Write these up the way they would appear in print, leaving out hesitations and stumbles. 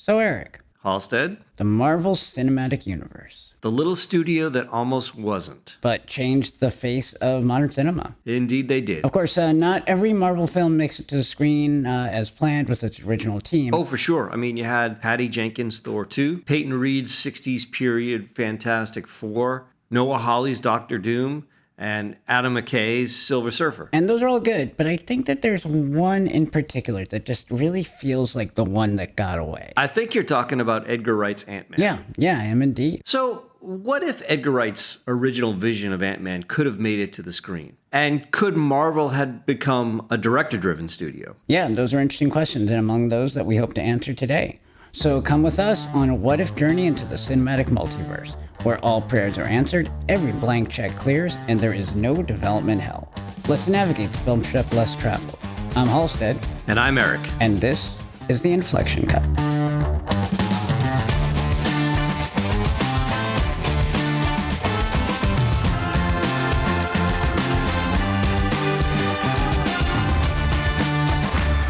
So Eric, Halstead, the Marvel Cinematic Universe, the little studio that almost wasn't. but changed the face of modern cinema. Indeed they did. Of course, not every Marvel film makes it to the screen as planned with its original team. Oh, for sure. I mean, you had Patty Jenkins' Thor 2, Peyton Reed's 60s period Fantastic Four, Noah Hawley's Doctor Doom, and Adam McKay's Silver Surfer. And those are all good, but I think that there's one in particular that just really feels like the one that got away. I think you're talking about Edgar Wright's Ant-Man. Yeah, I am indeed. So, what if Edgar Wright's original vision of Ant-Man could have made it to the screen? And could Marvel had become a director-driven studio? Yeah, those are interesting questions, and among those that we hope to answer today. So come with us on a what-if journey into the cinematic multiverse, where all prayers are answered, every blank check clears, and there is no development hell. Let's navigate the film trip less traveled. I'm Halstead. And I'm Eric. And this is the Inflection Cut.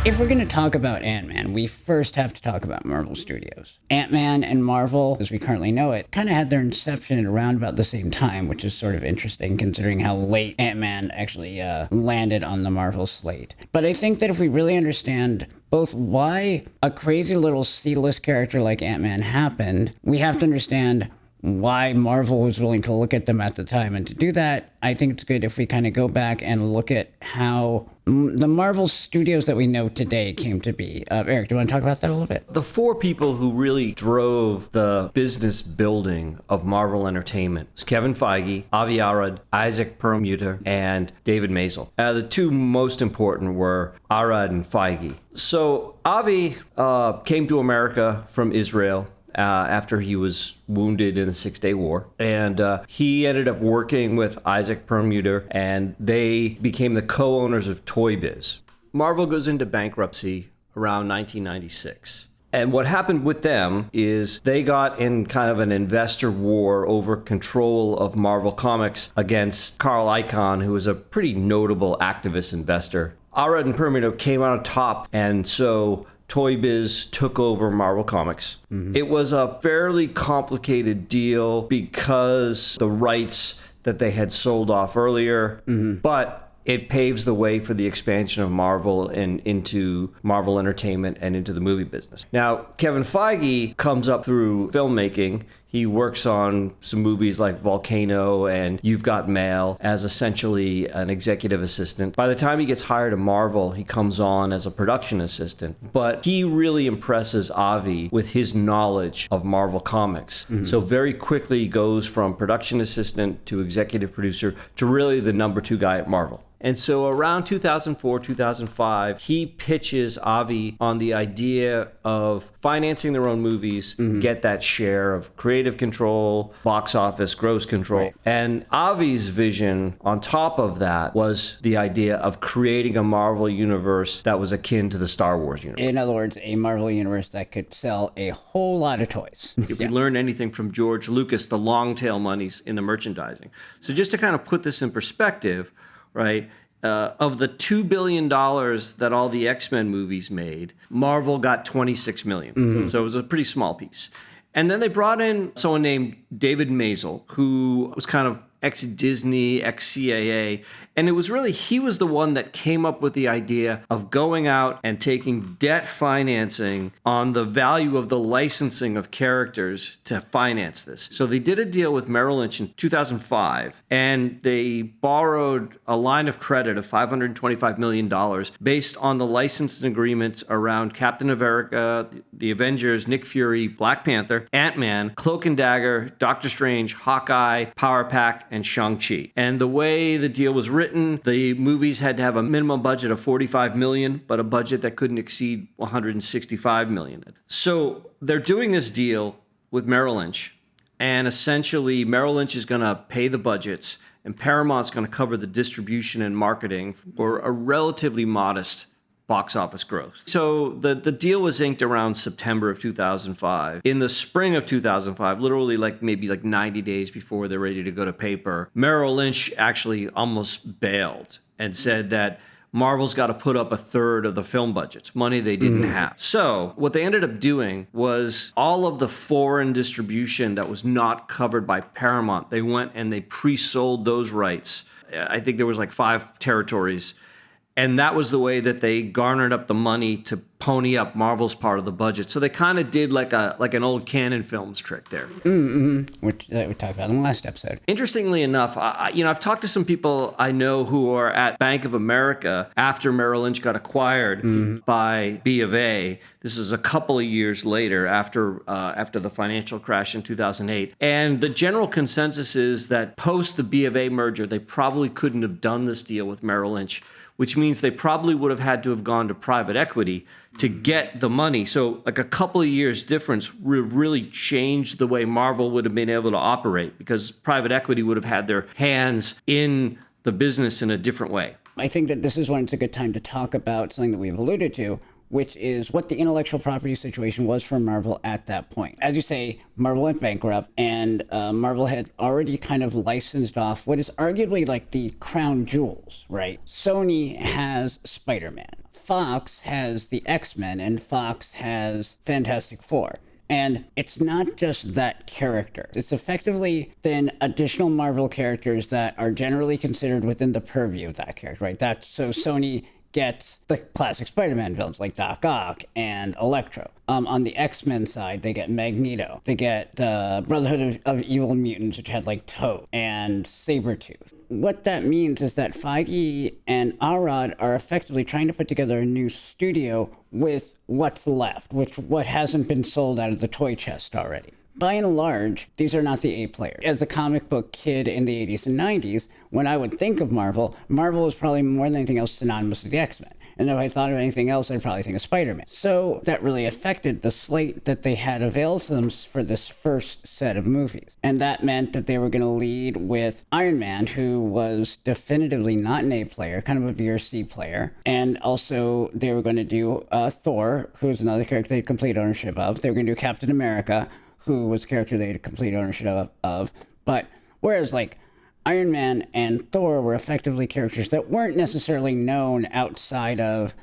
If we're going to talk about Ant-Man, we first have to talk about Marvel Studios. Ant-Man and Marvel, as we currently know it, kind of had their inception around about the same time, which is sort of interesting considering how late Ant-Man actually landed on the Marvel slate. But I think that if we really understand both why a crazy little C-list character like Ant-Man happened, we have to understand why Marvel was willing to look at them at the time. And to do that, I think it's good if we kind of go back and look at how the Marvel studios that we know today came to be. Eric, do you want to talk about that a little bit? The four people who really drove the business building of Marvel Entertainment was Kevin Feige, Avi Arad, Isaac Perlmutter, and David Maisel. The two most important were Arad and Feige. So Avi came to America from Israel after he was wounded in the Six-Day War. And he ended up working with Isaac Perlmutter, and they became the co-owners of Toy Biz. Marvel goes into bankruptcy around 1996. And what happened with them is they got in kind of an investor war over control of Marvel Comics against Carl Icahn, who was a pretty notable activist investor. Arad and Perlmutter came out on top, and so Toy Biz took over Marvel Comics. Mm-hmm. It was a fairly complicated deal because the rights that they had sold off earlier, but it paves the way for the expansion of Marvel and into Marvel Entertainment and into the movie business. Now, Kevin Feige comes up through filmmaking. He works on some movies like Volcano and You've Got Mail as essentially an executive assistant. By the time he gets hired at Marvel, he comes on as a production assistant. But he really impresses Avi with his knowledge of Marvel Comics. Mm-hmm. So very quickly goes from production assistant to executive producer to really the number two guy at Marvel. And so around 2004, 2005, he pitches Avi on the idea of financing their own movies, get that share of creative control, box office, gross control. Right. And Avi's vision on top of that was the idea of creating a Marvel universe that was akin to the Star Wars universe. In other words, a Marvel universe that could sell a whole lot of toys. If we learn anything from George Lucas, the long tail money's in the merchandising. So just to kind of put this in perspective, right? Of the $2 billion that all the X-Men movies made, Marvel got $26 million. Mm-hmm. So it was a pretty small piece. And then they brought in someone named David Maisel, who was kind of ex-Disney, ex-CAA. And it was really, he was the one that came up with the idea of going out and taking debt financing on the value of the licensing of characters to finance this. So they did a deal with Merrill Lynch in 2005, and they borrowed a line of credit of $525 million based on the licensing agreements around Captain America, the Avengers, Nick Fury, Black Panther, Ant-Man, Cloak and Dagger, Doctor Strange, Hawkeye, Power Pack, and Shang-Chi. And the way the deal was written, the movies had to have a minimum budget of $45 million, but a budget that couldn't exceed $165 million. So they're doing this deal with Merrill Lynch, and essentially Merrill Lynch is going to pay the budgets, and Paramount's going to cover the distribution and marketing for a relatively modest box office growth. So the deal was inked around September of 2005. In the spring of 2005, literally maybe 90 days before they're ready to go to paper, Merrill Lynch actually almost bailed and said that Marvel's got to put up a third of the film budgets, money they didn't have. So what they ended up doing was all of the foreign distribution that was not covered by Paramount, they went and they pre-sold those rights. I think there was like 5 territories. And that was the way that they garnered up the money to pony up Marvel's part of the budget. So they kind of did like an old Canon Films trick there. Which we talked about in the last episode. Interestingly enough, I've talked to some people I know who are at Bank of America after Merrill Lynch got acquired by B of A. This is a couple of years later after the financial crash in 2008. And the general consensus is that post the B of A merger, they probably couldn't have done this deal with Merrill Lynch, which means they probably would have had to have gone to private equity to get the money. So like a couple of years difference would have really changed the way Marvel would have been able to operate, because private equity would have had their hands in the business in a different way. I think that this is when it's a good time to talk about something that we've alluded to, which is what the intellectual property situation was for Marvel at that point. As you say, Marvel went bankrupt, and Marvel had already kind of licensed off what is arguably like the crown jewels, right? Sony has Spider-Man. Fox has the X-Men, and Fox has Fantastic Four. And it's not just that character. It's effectively then additional Marvel characters that are generally considered within the purview of that character, right? So Sony gets the classic Spider-Man villains like Doc Ock and Electro. On the X-Men side, they get Magneto. They get the Brotherhood of Evil Mutants, which had like Toad and Sabretooth. What that means is that Feige and Arad are effectively trying to put together a new studio with what's left, what hasn't been sold out of the toy chest already. By and large, these are not the A players. As a comic book kid in the 80s and 90s, when I would think of Marvel, Marvel was probably more than anything else synonymous with the X-Men. And if I thought of anything else, I'd probably think of Spider-Man. So that really affected the slate that they had available to them for this first set of movies. And that meant that they were going to lead with Iron Man, who was definitively not an A player, kind of a B or C player. And also they were going to do Thor, who was another character they had complete ownership of. They were going to do Captain America, who was a character they had complete ownership of. But whereas like Iron Man and Thor were effectively characters that weren't necessarily known outside of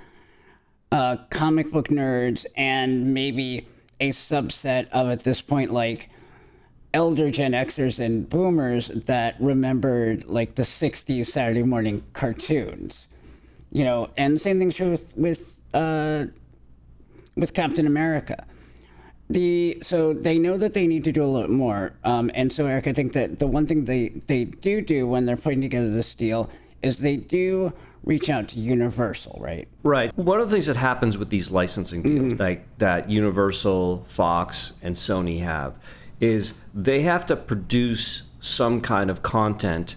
comic book nerds and maybe a subset of, at this point, like elder Gen Xers and boomers that remembered like the 60s Saturday morning cartoons. You know, and same thing's true with Captain America. So they know that they need to do a little more. And so, Eric, I think that the one thing they do when they're putting together this deal is they do reach out to Universal, right? Right. One of the things that happens with these licensing deals, like that Universal, Fox, and Sony have, is they have to produce some kind of content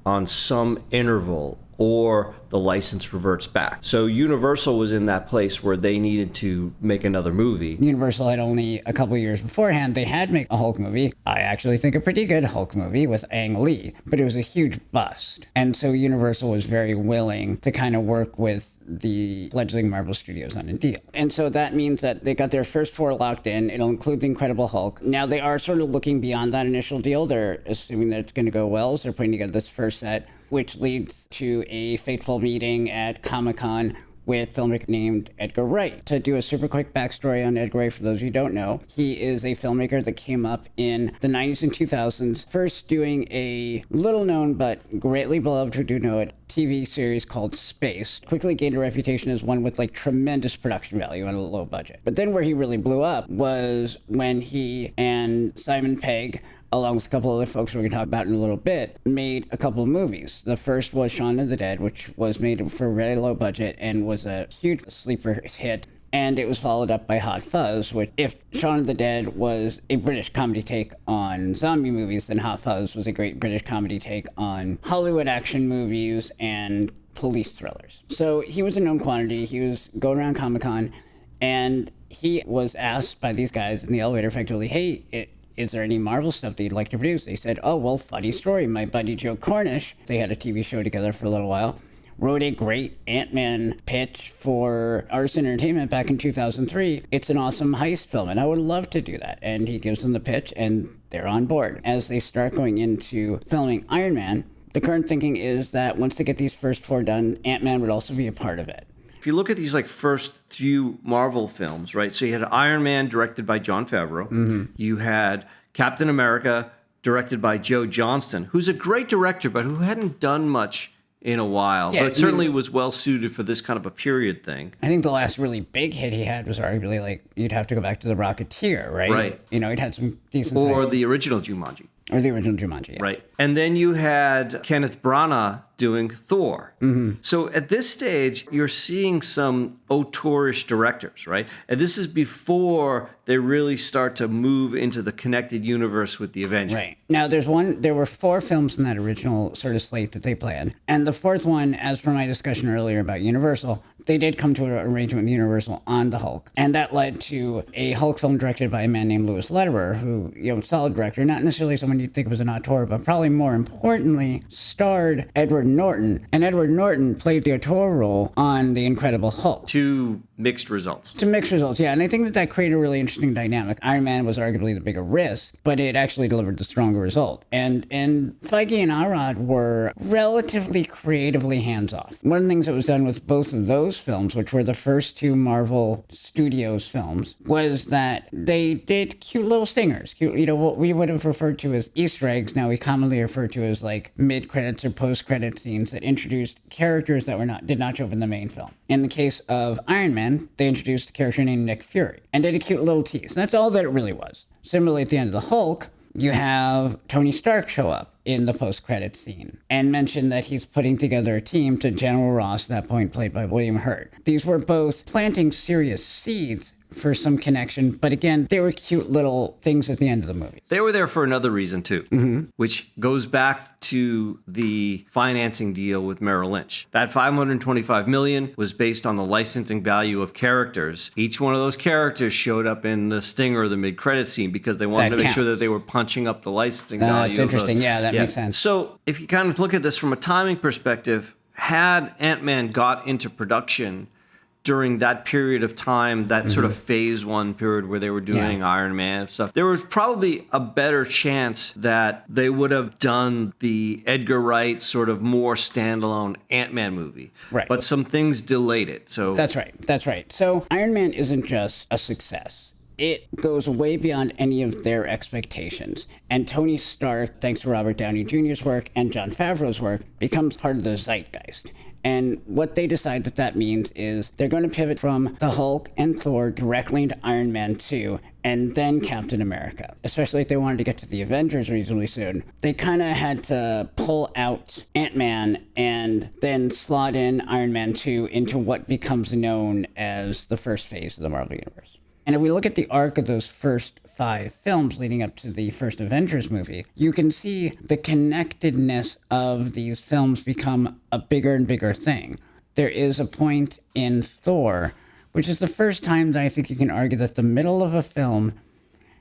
on some interval, or the license reverts back. So Universal was in that place where they needed to make another movie. Universal had only a couple of years beforehand, they had made a Hulk movie. I actually think a pretty good Hulk movie with Ang Lee, but it was a huge bust. And so Universal was very willing to kind of work with the fledgling Marvel Studios on a deal. And so that means that they got their first 4 locked in. It'll include the Incredible Hulk. Now they are sort of looking beyond that initial deal. They're assuming that it's going to go well, so they're putting together this first set, which leads to a fateful meeting at Comic-Con with a filmmaker named Edgar Wright. To do a super quick backstory on Edgar Wright, for those who don't know, he is a filmmaker that came up in the 90s and 2000s, first doing a little known but greatly beloved, who do know it, TV series called Space. Quickly gained a reputation as one with like tremendous production value on a low budget. But then where he really blew up was when he and Simon Pegg, along with a couple other folks we're going to talk about in a little bit, made a couple of movies. The first was Shaun of the Dead, which was made for a very low budget and was a huge sleeper hit. And it was followed up by Hot Fuzz, which, if Shaun of the Dead was a British comedy take on zombie movies, then Hot Fuzz was a great British comedy take on Hollywood action movies and police thrillers. So he was a known quantity. He was going around Comic-Con, and he was asked by these guys in the elevator effectively, hey, is there any Marvel stuff that you'd like to produce? They said, oh, well, funny story. My buddy Joe Cornish, they had a TV show together for a little while, wrote a great Ant-Man pitch for Artisan Entertainment back in 2003. It's an awesome heist film, and I would love to do that. And he gives them the pitch, and they're on board. As they start going into filming Iron Man, the current thinking is that once they get these first 4 done, Ant-Man would also be a part of it. If you look at these like first few Marvel films, right? So you had Iron Man directed by Jon Favreau. You had Captain America directed by Joe Johnston, who's a great director, but who hadn't done much in a while. Yeah, but certainly was well suited for this kind of a period thing. I think the last really big hit he had was arguably like, you'd have to go back to The Rocketeer, right? Right. You know, he'd had some decent Or the original Jumanji. Or the original Jumanji, yeah. Right. And then you had Kenneth Branagh doing Thor. So at this stage, you're seeing some auteurish directors, right? And this is before they really start to move into the connected universe with the Avengers. Right. Now, there were 4 films in that original sort of slate that they planned. And the 4th one, as per my discussion earlier about Universal, they did come to an arrangement with Universal on the Hulk. And that led to a Hulk film directed by a man named Louis Lederer, who, solid director, not necessarily someone you'd think of as an auteur, but probably more importantly, starred Edward Norton. And Edward Norton played the auteur role on The Incredible Hulk. To mixed results. To mixed results, yeah. And I think that created a really interesting dynamic. Iron Man was arguably the bigger risk, but it actually delivered the stronger result. And Feige and Arad were relatively creatively hands-off. One of the things that was done with both of those films, which were the first 2 Marvel Studios films, was that they did cute little stingers. Cute, what we would have referred to as Easter eggs, now we commonly refer to as like mid-credits or post-credit scenes that introduced characters that did not show up in the main film. In the case of Iron Man, they introduced a character named Nick Fury and did a cute little tease. And that's all that it really was. Similarly, at the end of the Hulk, you have Tony Stark show up in the post-credit scene and mention that he's putting together a team to General Ross, at that point played by William Hurt. These were both planting serious seeds for some connection, but again, they were cute little things at the end of the movie. They were there for another reason too, which goes back to the financing deal with Merrill Lynch. That $525 million was based on the licensing value of characters. Each one of those characters showed up in the stinger or the mid-credit scene because they wanted to make sure that they were punching up the licensing value. That's interesting. Yeah, that makes sense. So if you kind of look at this from a timing perspective, had Ant-Man got into production during that period of time, that sort of phase 1 period where they were doing Iron Man stuff, there was probably a better chance that they would have done the Edgar Wright sort of more standalone Ant-Man movie. Right. But some things delayed it. So That's right. So Iron Man isn't just a success. It goes way beyond any of their expectations. And Tony Stark, thanks to Robert Downey Jr.'s work and Jon Favreau's work, becomes part of the zeitgeist. And what they decide that means is they're going to pivot from the Hulk and Thor directly into Iron Man 2 and then Captain America. Especially if they wanted to get to the Avengers reasonably soon. They kind of had to pull out Ant-Man and then slot in Iron Man 2 into what becomes known as the first phase of the Marvel Universe. And if we look at the arc of those first 5 films leading up to the first Avengers movie, you can see the connectedness of these films become a bigger and bigger thing. There is a point in Thor, which is the first time that I think you can argue that the middle of a film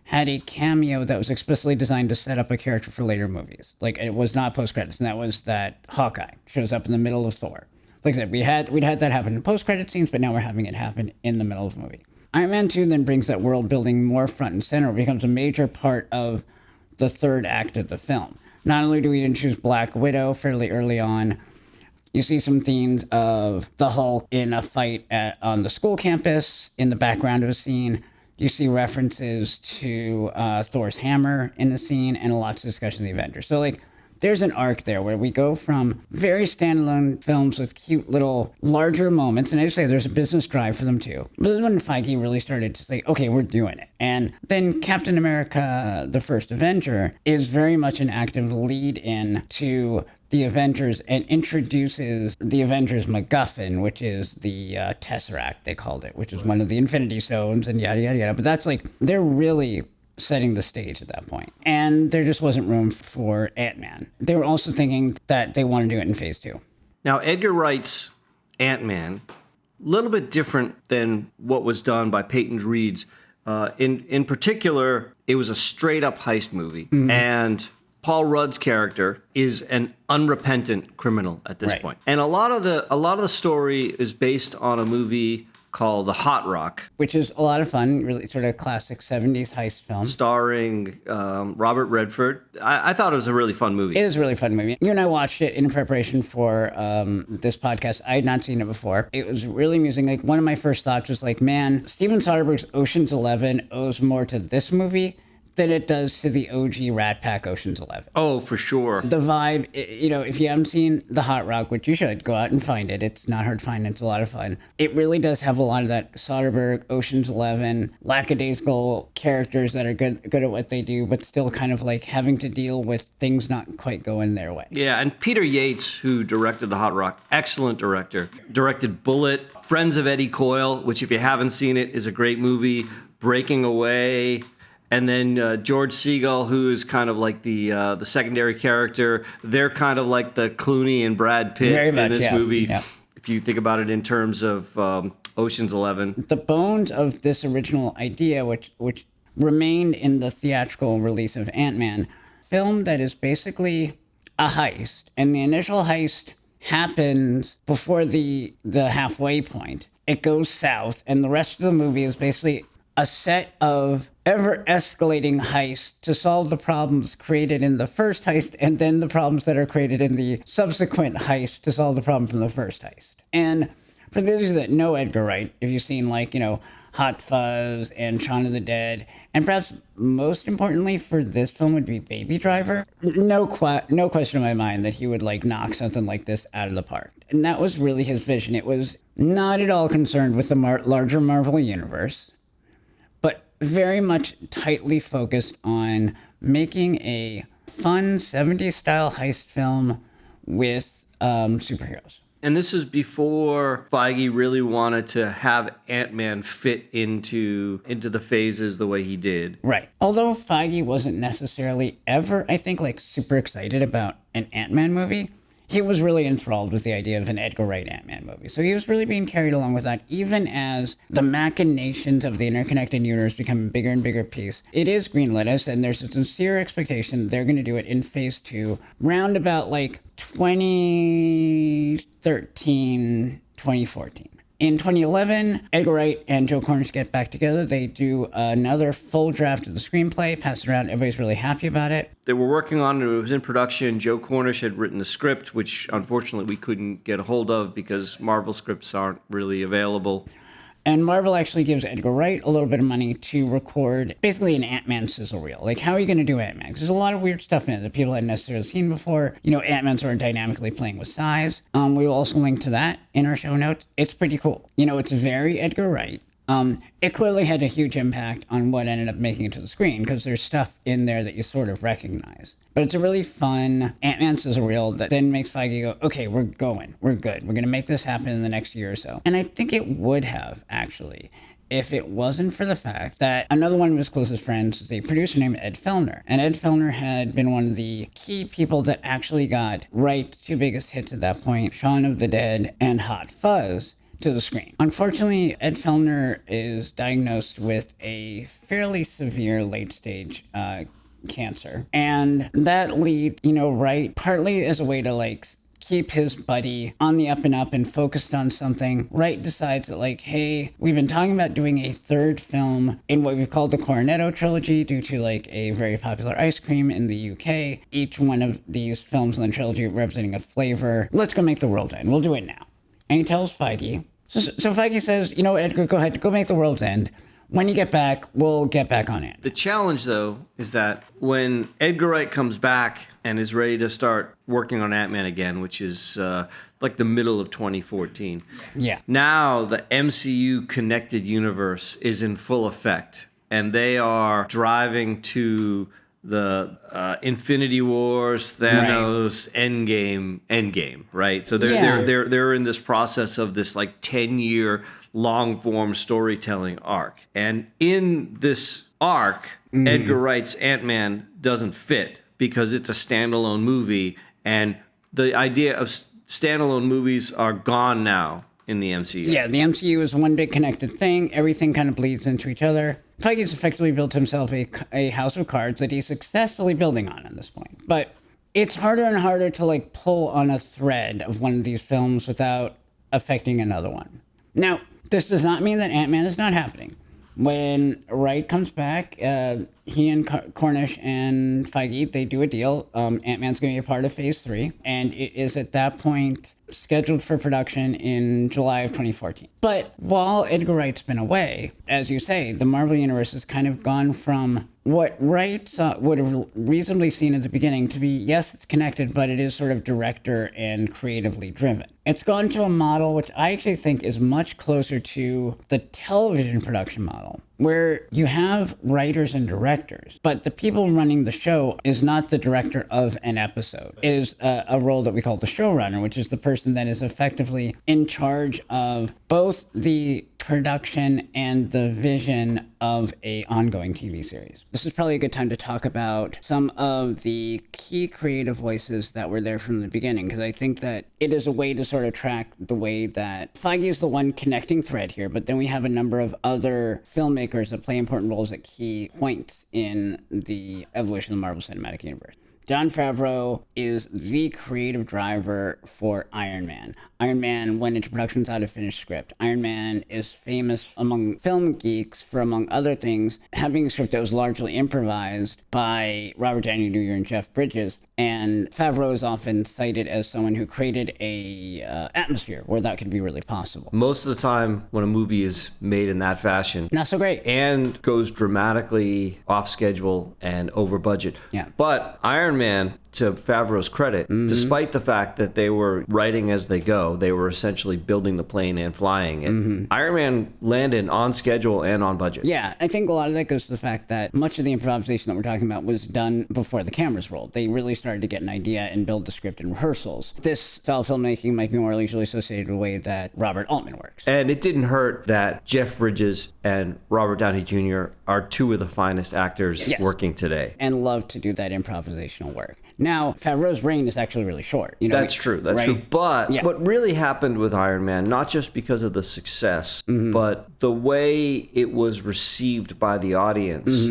had a cameo that was explicitly designed to set up a character for later movies. Like, it was not post-credits, and that was that Hawkeye shows up in the middle of Thor. Like I said, we'd had that happen in post-credit scenes, but now we're having it happen in the middle of the movie. Iron Man 2 then brings that world building more front and center. It becomes a major part of the third act of the film. Not only do we introduce Black Widow fairly early on, you see some themes of the Hulk in a fight on the school campus in the background of a scene. You see references to Thor's hammer in the scene and lots of discussion of the Avengers. So, there's an arc there where we go from very standalone films with cute little larger moments, and I just say there's a business drive for them too. But this is when Feige really started to say, okay, we're doing it. And then Captain America, the First Avenger, is very much an active lead-in to the Avengers and introduces the Avengers MacGuffin, which is the Tesseract, they called it, which is one of the Infinity Stones and yada, yada, yada. But that's they're really setting the stage at that point. And there just wasn't room for Ant-Man. They were also thinking that they want to do it in phase 2. Now, Edgar Wright's Ant-Man, a little bit different than what was done by Peyton Reed's. In particular, it was a straight-up heist movie. And Paul Rudd's character is an unrepentant criminal at this point. And a lot of the story is based on a movie called The Hot Rock, which is a lot of fun, really sort of classic 70s heist film. starring Robert Redford. I thought it was a really fun movie. It is a really fun movie. You and I watched it in preparation for this podcast. I had not seen it before. It was really amusing. Like, one of my first thoughts was like, man, Steven Soderbergh's Ocean's 11 owes more to this movie than it does to the OG Rat Pack Ocean's 11. Oh, for sure. The vibe, if you haven't seen The Hot Rock, which you should, go out and find it. It's not hard to find. It's a lot of fun. It really does have a lot of that Soderbergh, Ocean's 11, lackadaisical characters that are good at what they do, but still kind of like having to deal with things not quite going their way. Yeah, and Peter Yates, who directed The Hot Rock, excellent director. Directed Bullet, Friends of Eddie Coyle, which if you haven't seen it is a great movie, Breaking Away. And then George Segal, who is kind of like the secondary character. They're kind of like the Clooney and Brad Pitt in this movie. Yeah. If you think about it in terms of Ocean's 11. The bones of this original idea, which remained in the theatrical release of Ant-Man, film that is basically a heist. And the initial heist happens before the halfway point. It goes south, and the rest of the movie is basically a set of ever-escalating heists to solve the problems created in the first heist, and then the problems that are created in the subsequent heist to solve the problem from the first heist. And for those that know Edgar Wright, if you've seen Hot Fuzz and Shaun of the Dead, and perhaps most importantly for this film would be Baby Driver, no question in my mind that he would knock something like this out of the park. And that was really his vision. It was not at all concerned with the larger Marvel universe, but very much tightly focused on making a fun 70s style heist film with superheroes. And this is before Feige really wanted to have Ant-Man fit into the phases the way he did. Right. Although Feige wasn't necessarily ever, I think, super excited about an Ant-Man movie, he was really enthralled with the idea of an Edgar Wright Ant-Man movie. So he was really being carried along with that, even as the machinations of the interconnected universe become a bigger and bigger piece. It is greenlit, and there's a sincere expectation they're going to do it in phase 2, round about 2013, 2014. In 2011, Edgar Wright and Joe Cornish get back together. They do another full draft of the screenplay, pass it around. Everybody's really happy about it. They were working on it. It was in production. Joe Cornish had written the script, which unfortunately we couldn't get a hold of because Marvel scripts aren't really available. And Marvel actually gives Edgar Wright a little bit of money to record basically an Ant-Man sizzle reel. How are you going to do Ant-Man? Because there's a lot of weird stuff in it that people hadn't necessarily seen before. Ant-Man sort of dynamically playing with size. We will also link to that in our show notes. It's pretty cool. It's very Edgar Wright. It clearly had a huge impact on what ended up making it to the screen because there's stuff in there that you sort of recognize. But it's a really fun Ant-Man sizzle reel that then makes Feige go, okay, we're going. We're good. We're going to make this happen in the next year or so. And I think it would have, actually, if it wasn't for the fact that another one of his closest friends is a producer named Ed Fellner. And Ed Fellner had been one of the key people that actually got Wright's two biggest hits at that point, Shaun of the Dead and Hot Fuzz, to the screen. Unfortunately, Ed Fellner is diagnosed with a fairly severe late-stage cancer. And that lead, Wright, partly as a way to keep his buddy on the up and up and focused on something, Wright decides that hey, we've been talking about doing a third film in what we've called the Cornetto trilogy due to a very popular ice cream in the UK. Each one of these films in the trilogy representing a flavor. Let's go make the world end. We'll do it now. And he tells Feige. So Feige says, Edgar, go ahead, go make the world's end. When you get back, we'll get back on it. The challenge, though, is that when Edgar Wright comes back and is ready to start working on Ant-Man again, which is the middle of 2014. Yeah. Now the MCU connected universe is in full effect, and they are driving to the Infinity Wars, Thanos, right. Endgame, right? So they're in this process of this 10-year long form storytelling arc, and in this arc, Edgar Wright's Ant-Man doesn't fit because it's a standalone movie, and the idea of standalone movies are gone now in the MCU. Yeah, the MCU is one big connected thing. Everything kind of bleeds into each other. Feige's effectively built himself a house of cards that he's successfully building on at this point. But it's harder and harder to pull on a thread of one of these films without affecting another one. Now, This does not mean that Ant-Man is not happening. When Wright comes back, he and Cornish and Feige, they do a deal. Ant-Man's going to be a part of Phase 3, and it is at that point scheduled for production in July of 2014. But while Edgar Wright's been away, as you say, the Marvel Universe has kind of gone from what Wright would have reasonably seen at the beginning to be, yes, it's connected, but it is sort of director and creatively driven. It's gone to a model which I actually think is much closer to the television production model, where you have writers and directors, but the people running the show is not the director of an episode. It is a role that we call the showrunner, which is the person that is effectively in charge of both the production and the vision of a ongoing TV series. This is probably a good time to talk about some of the key creative voices that were there from the beginning, because I think that it is a way to sort of track the way that Feige is the one connecting thread here, but then we have a number of other filmmakers that play important roles at key points in the evolution of the Marvel Cinematic Universe. Jon Favreau is the creative driver for Iron Man. Iron Man went into production without a finished script. Iron Man is famous among film geeks for, among other things, having a script that was largely improvised by Robert Downey Jr. and Jeff Bridges. And Favreau is often cited as someone who created a atmosphere where that could be really possible. Most of the time when a movie is made in that fashion, not so great, and goes dramatically off schedule and over budget. Yeah. But Iron Man, to Favreau's credit, despite the fact that they were writing as they go, they were essentially building the plane and flying it. Iron Man landed on schedule and on budget. Yeah, I think a lot of that goes to the fact that much of the improvisation that we're talking about was done before the cameras rolled. They really started to get an idea and build the script in rehearsals. This style of filmmaking might be more usually associated with the way that Robert Altman works. And it didn't hurt that Jeff Bridges and Robert Downey Jr. are two of the finest actors working today. And love to do that improvisational work. Now, Favreau's reign is actually really short. That's true. That's true. But what really happened with Iron Man, not just because of the success, but the way it was received by the audience,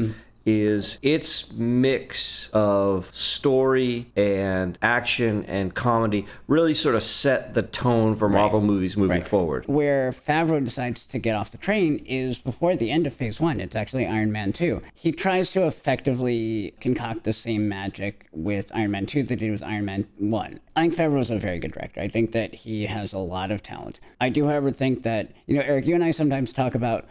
is its mix of story and action and comedy really sort of set the tone for Marvel movies moving forward. Where Favreau decides to get off the train is before the end of Phase 1. It's actually Iron Man 2. He tries to effectively concoct the same magic with Iron Man 2 that he did with Iron Man 1. I think Favreau is a very good director. I think that he has a lot of talent. I do, however, think that, Eric, you and I sometimes talk about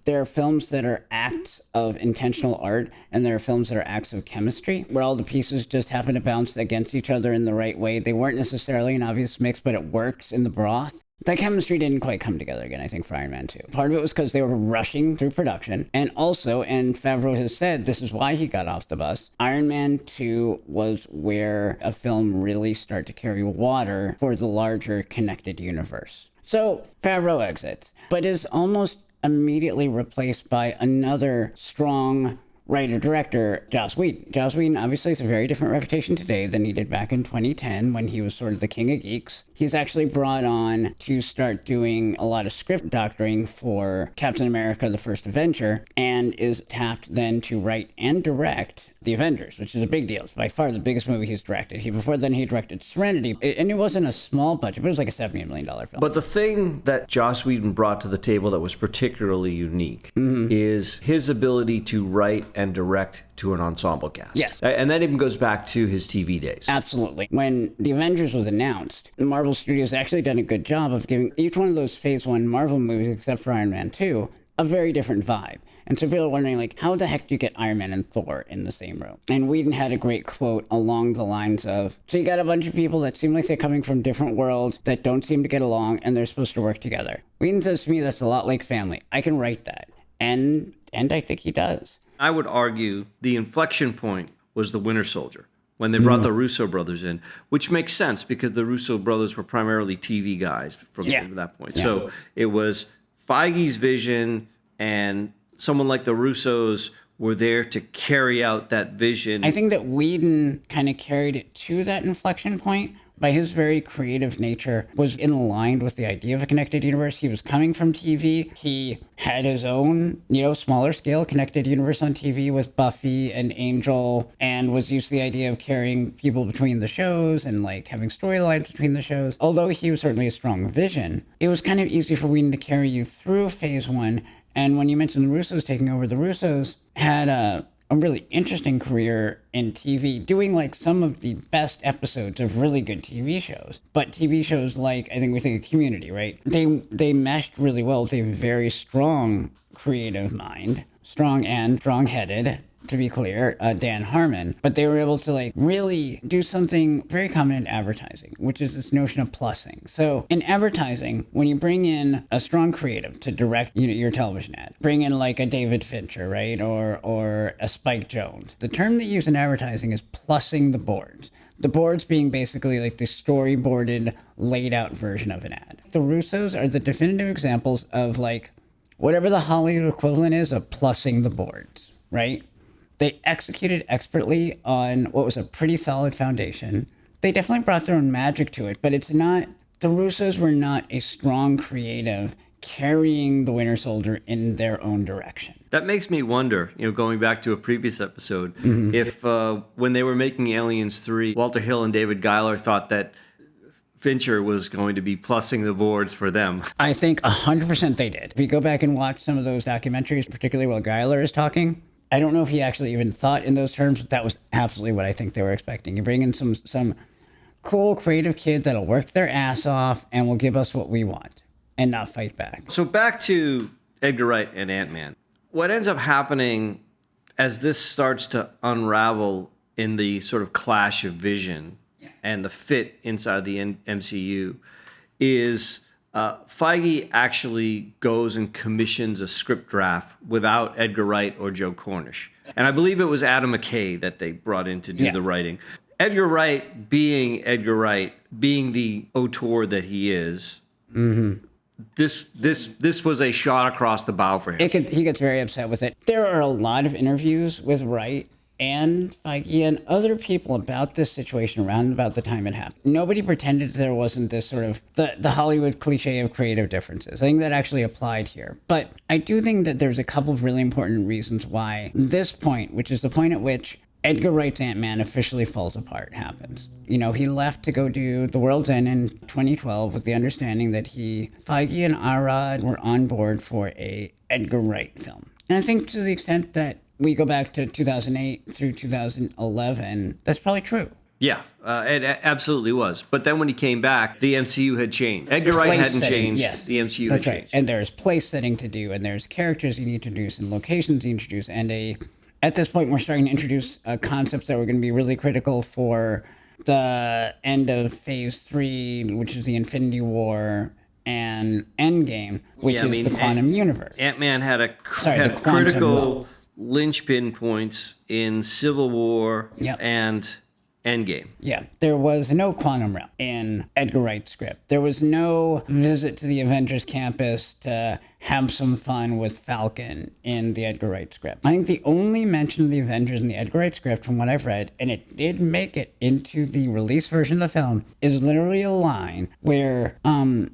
there are films that are acts of intentional art, and there are films that are acts of chemistry, where all the pieces just happen to bounce against each other in the right way. They weren't necessarily an obvious mix, but it works in the broth. That chemistry didn't quite come together again, I think, for Iron Man 2. Part of it was because they were rushing through production, and also, and Favreau has said this is why he got off the bus, Iron Man 2 was where a film really started to carry water for the larger connected universe. So Favreau exits, but is almost immediately replaced by another strong writer-director, Joss Whedon. Joss Whedon obviously has a very different reputation today than he did back in 2010 when he was sort of the king of geeks. He's actually brought on to start doing a lot of script doctoring for Captain America: The First Avenger, and is tapped then to write and direct The Avengers, which is a big deal. It's by far the biggest movie he's directed. Before then, he directed Serenity, and it wasn't a small budget, but it was like a $70 million film. But the thing that Joss Whedon brought to the table that was particularly unique is his ability to write and direct to an ensemble cast. Yes. And that even goes back to his TV days. Absolutely. When The Avengers was announced, Marvel Studios actually done a good job of giving each one of those Phase 1 Marvel movies, except for Iron Man 2, a very different vibe. And so people are wondering, how the heck do you get Iron Man and Thor in the same room? And Whedon had a great quote along the lines of, so you got a bunch of people that seem like they're coming from different worlds that don't seem to get along, and they're supposed to work together. Whedon says to me, that's a lot like family. I can write that. And I think he does. I would argue the inflection point was the Winter Soldier, when they brought the Russo brothers in, which makes sense because the Russo brothers were primarily TV guys from that point. Yeah. So it was Feige's vision, and someone like the Russos were there to carry out that vision. I think that Whedon kind of carried it to that inflection point, by his very creative nature, was in line with the idea of a connected universe. He was coming from TV. He had his own, smaller scale connected universe on TV with Buffy and Angel, and was used to the idea of carrying people between the shows and like having storylines between the shows. Although he was certainly a strong vision, it was kind of easy for Whedon to carry you through phase one. And when you mentioned the Russos taking over, the Russos had a really interesting career in TV, doing like some of the best episodes of really good TV shows. But TV shows like, I think we think of Community, right? They meshed really well with a very strong creative mind, strong-headed, to be clear, Dan Harmon. But they were able to like really do something very common in advertising, which is this notion of plussing. So in advertising, when you bring in a strong creative to direct your television ad, bring in like a David Fincher, right? Or a Spike Jonze. The term they use in advertising is plussing the boards. The boards being basically like the storyboarded, laid out version of an ad. The Russos are the definitive examples of like whatever the Hollywood equivalent is of plussing the boards, right? They executed expertly on what was a pretty solid foundation. They definitely brought their own magic to it, but the Russos were not a strong creative carrying the Winter Soldier in their own direction. That makes me wonder, going back to a previous episode, if when they were making Aliens 3, Walter Hill and David Giler thought that Fincher was going to be plussing the boards for them. I think 100% they did. If you go back and watch some of those documentaries, particularly while Giler is talking, I don't know if he actually even thought in those terms, but that was absolutely what I think they were expecting. You bring in some cool, creative kid that'll work their ass off and will give us what we want and not fight back. So back to Edgar Wright and Ant-Man. What ends up happening as this starts to unravel in the sort of clash of vision and the fit inside the MCU is Feige actually goes and commissions a script draft without Edgar Wright or Joe Cornish. And I believe it was Adam McKay that they brought in to do the writing. Edgar Wright being Edgar Wright, being the auteur that he is, this was a shot across the bow for him. He gets very upset with it. There are a lot of interviews with Wright and Feige and other people about this situation around about the time it happened. Nobody pretended there wasn't this sort of the Hollywood cliche of creative differences. I think that actually applied here. But I do think that there's a couple of really important reasons why this point, which is the point at which Edgar Wright's Ant-Man officially falls apart, happens. He left to go do The World's End in 2012 with the understanding that Feige and Arad were on board for a Edgar Wright film. And I think to the extent that we go back to 2008 through 2011, that's probably true. Yeah, it absolutely was. But then when he came back, the MCU had changed. Edgar Wright hadn't changed. Yes, the MCU had changed. And there's place setting to do, and there's characters you need to introduce, and locations you introduce, and at this point, we're starting to introduce concepts that were going to be really critical for the end of Phase 3, which is the Infinity War and Endgame, which is the quantum universe. Ant-Man had critical linchpin points in Civil War and Endgame. Yeah, there was no quantum realm in Edgar Wright's script. There was no visit to the Avengers campus to have some fun with Falcon in the Edgar Wright script. I think the only mention of the Avengers in the Edgar Wright script, from what I've read, and it did make it into the release version of the film, is literally a line where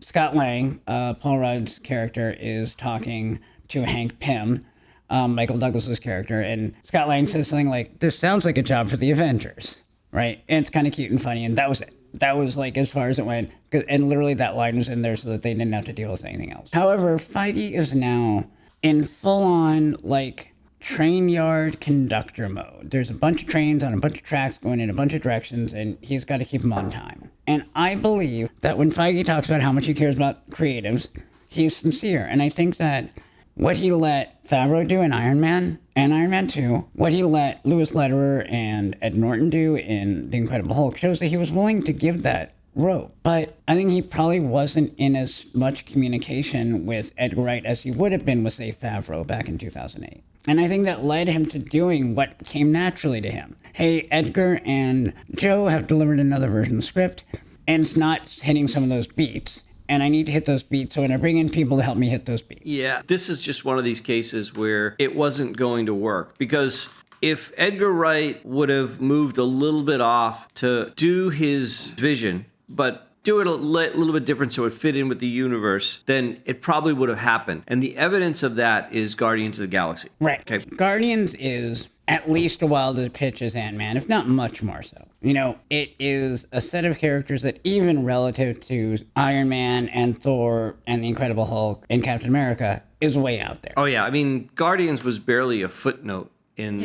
Scott Lang, Paul Rudd's character, is talking to Hank Pym, Michael Douglas's character, and Scott Lang says something like, "This sounds like a job for the Avengers." Right? And it's kind of cute and funny, and that was it. That was like as far as it went, and literally that line was in there so that they didn't have to deal with anything else. However, Feige is now in full-on like train yard conductor mode. There's a bunch of trains on a bunch of tracks going in a bunch of directions, and he's got to keep them on time. And I believe that when Feige talks about how much he cares about creatives, he's sincere. And I think that what he let Favreau do in Iron Man and Iron Man 2, what he let Louis Lederer and Ed Norton do in The Incredible Hulk, shows that he was willing to give that rope. But I think he probably wasn't in as much communication with Edgar Wright as he would have been with, say, Favreau back in 2008. And I think that led him to doing what came naturally to him. Hey, Edgar and Joe have delivered another version of the script, and it's not hitting some of those beats. And I need to hit those beats, so when I bring in people to help me hit those beats. Yeah, this is just one of these cases where it wasn't going to work. Because if Edgar Wright would have moved a little bit off to do his vision but do it a little bit different so it fit in with the universe, then it probably would have happened. And the evidence of that is Guardians of the Galaxy. Right. Okay. Guardians is at least a wild as pitch as Ant-Man, if not much more so. You know, it is a set of characters that even relative to Iron Man and Thor and the Incredible Hulk and Captain America is way out there. Oh, yeah. I mean, Guardians was barely a footnote in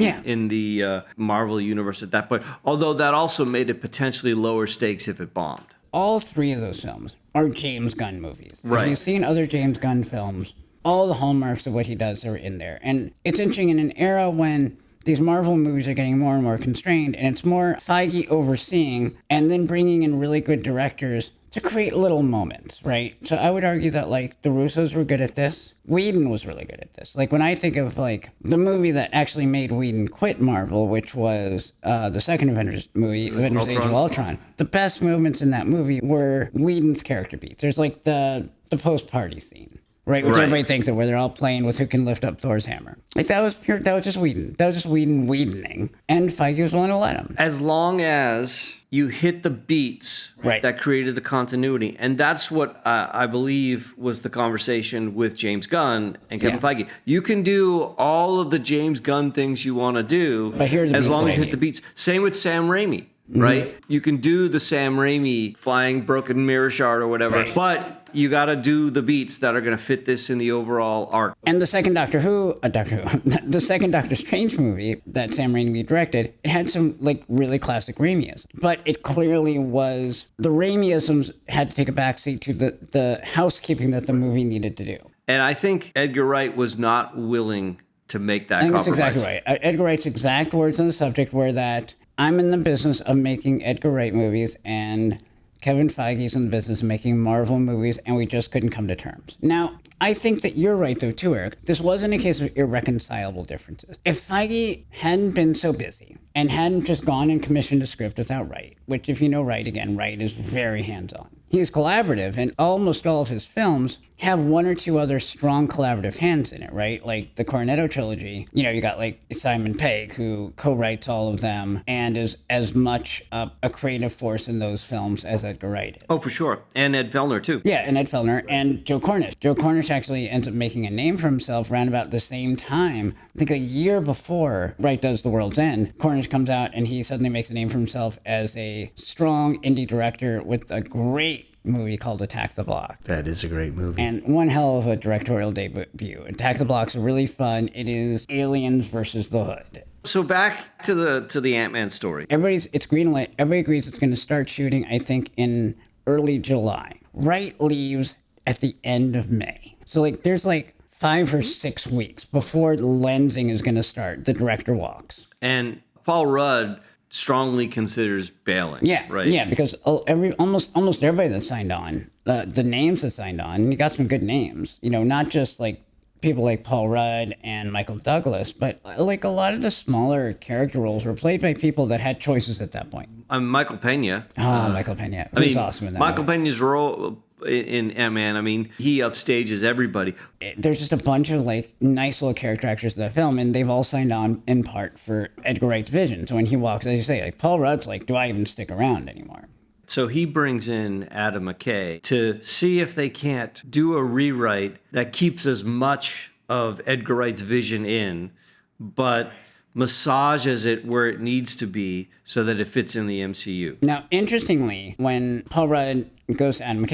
the Marvel universe at that point, although that also made it potentially lower stakes if it bombed. All three of those films are James Gunn movies. Right. If you've seen other James Gunn films, all the hallmarks of what he does are in there. And it's interesting in an era when these Marvel movies are getting more and more constrained, and it's more Feige overseeing and then bringing in really good directors to create little moments, right? So I would argue that, like, the Russos were good at this. Whedon was really good at this. Like, when I think of, like, the movie that actually made Whedon quit Marvel, which was the second Avengers movie, Avengers Age of Ultron, the best moments in that movie were Whedon's character beats. There's, like, the post-party scene. Right, which everybody thinks of, where they're all playing with who can lift up Thor's hammer. Like, that was just Whedon. That was just Whedoning. And Feige was willing to let him. As long as you hit the beats that created the continuity. And that's what I believe was the conversation with James Gunn and Kevin Feige. You can do all of the James Gunn things you want to do, but here are the as beats long as you I hit the beats. Same with Sam Raimi, right? You can do the Sam Raimi flying broken mirror shard or whatever, but you got to do the beats that are going to fit this in the overall arc. And the second the second Doctor Strange movie that Sam Raimi directed, it had some, like, really classic Raimiisms. But it clearly was, the Raimiisms had to take a backseat to the housekeeping that the movie needed to do. And I think Edgar Wright was not willing to make that compromise. That's exactly right. Edgar Wright's exact words on the subject were that, I'm in the business of making Edgar Wright movies, and Kevin Feige's in the business of making Marvel movies, and we just couldn't come to terms. Now, I think that you're right, though, too, Eric. This wasn't a case of irreconcilable differences. If Feige hadn't been so busy and hadn't just gone and commissioned a script without Wright, which, if you know Wright, again, Wright is very hands-on. He is collaborative, and almost all of his films have one or two other strong collaborative hands in it, right? Like the Cornetto trilogy, you know, you got like Simon Pegg, who co-writes all of them and is as much a creative force in those films as Edgar Wright is. Oh, for sure. And Ed Fellner, too. Yeah, and Ed Fellner and Joe Cornish. Joe Cornish actually ends up making a name for himself around about the same time. I think a year before Wright does The World's End, Cornish comes out and he suddenly makes a name for himself as a strong indie director with a great movie called Attack the Block. That is a great movie. And one hell of a directorial debut. Attack the Block's really fun. It is aliens versus the hood. So back to the Ant-Man story. It's green light. Everybody agrees it's going to start shooting, I think, in early July. Wright leaves at the end of May. So, like, there's like 5 or 6 weeks before lensing is going to start. The director walks. And Paul Rudd strongly considers bailing. Yeah, right. Yeah, because almost everybody that signed on, the names that signed on, and you got some good names. You know, not just like people like Paul Rudd and Michael Douglas, but like a lot of the smaller character roles were played by people that had choices at that point. Michael Pena. Michael Pena. He was awesome in that. Michael Pena's role in Ant-Man, I mean, he upstages everybody. There's just a bunch of like nice little character actors in that film, and they've all signed on in part for Edgar Wright's vision. So when he walks, as you say, like Paul Rudd's like, do I even stick around anymore? So he brings in Adam McKay to see if they can't do a rewrite that keeps as much of Edgar Wright's vision in, but massages it where it needs to be so that it fits in the MCU. Now, interestingly, when Paul Rudd goes to Adam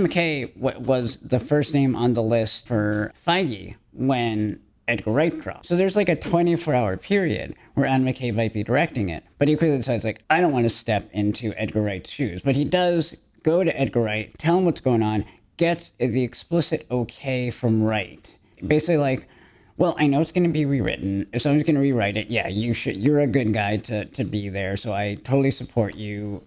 McKay was the first name on the list for Feige when Edgar Wright dropped. So there's like a 24-hour period where Adam McKay might be directing it, but he quickly decides, like, I don't want to step into Edgar Wright's shoes. But he does go to Edgar Wright, tell him what's going on, gets the explicit okay from Wright. Basically like, well, I know it's going to be rewritten. If someone's going to rewrite it, yeah, you should. You're a good guy to be there, so I totally support you